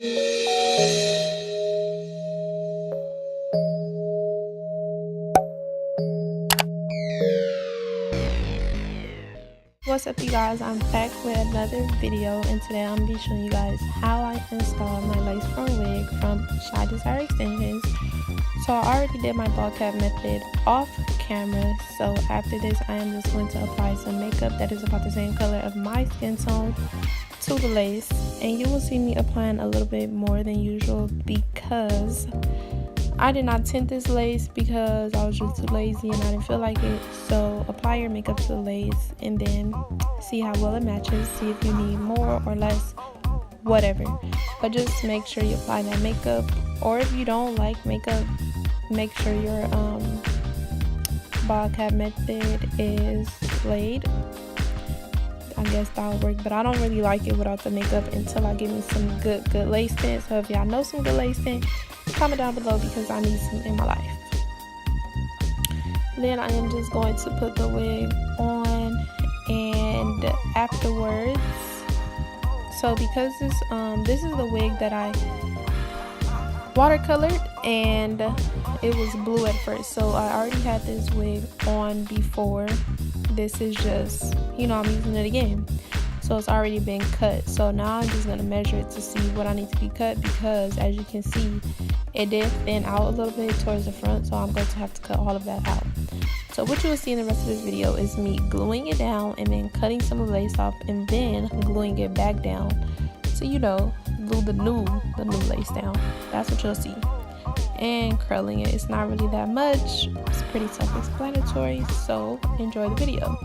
What's up, you guys? I'm back with another video, and today I'm going to be showing you guys how I installed my lace front wig from Shy Desire Extensions. So I already did my ball cap method off camera, so after this I am just going to apply some makeup that is about the same color of my skin tone to the lace, and you will see me applying a little bit more than usual because I did not tint this lace because I was just too lazy and I didn't feel like it. So apply your makeup to the lace and then see how well it matches. See if you need more or less, whatever. But just make sure you apply that makeup. Or if you don't like makeup, make sure your ball cap method is laid. I guess that'll work, but I don't really like it without the makeup until I get me some good lace tint. So if y'all know some good lace tint, comment down below because I need some in my life. Then I am just going to put the wig on, and afterwards, so because this is the wig that I watercolored and it was blue at first, so I already had this wig on before. This is just, I'm using it again, so it's already been cut. So now I'm just going to measure it to see what I need to be cut, because as you can see, it did thin out a little bit towards the front, so I'm going to have to cut all of that out. So what you will see in the rest of this video is me gluing it down and then cutting some of the lace off and then gluing it back down. So glue the new lace down. That's what you'll see. And curling it. It's not really that much. It's pretty self-explanatory, so enjoy the video.